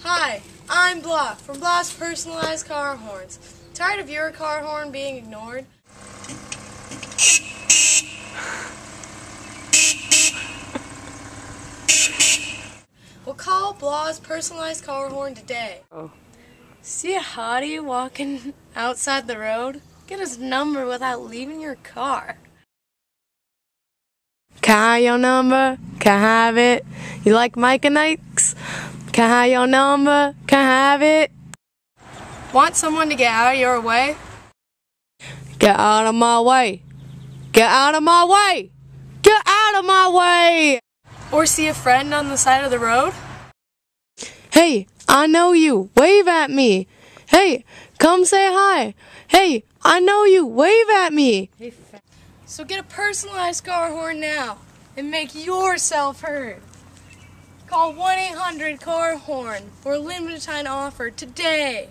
Hi, I'm Blah from Blah's Personalized Car Horns. Tired of your car horn being ignored? Well, call Blah's Personalized Car Horn today. See a hottie walking outside the road? Get his number without leaving your car. Can I have your number? Can I have it? You like Mike and Ike's? Can I have your number? Can I have it? Want someone to get out of your way? Get out of my way. Get out of my way. Get out of my way. Or see a friend on the side of the road? Hey, I know you. Wave at me. Hey, come say hi. Hey, I know you. Wave at me. So get a personalized car horn now and make yourself heard. Call 1-800-CAR-HORN for a limited time offer today.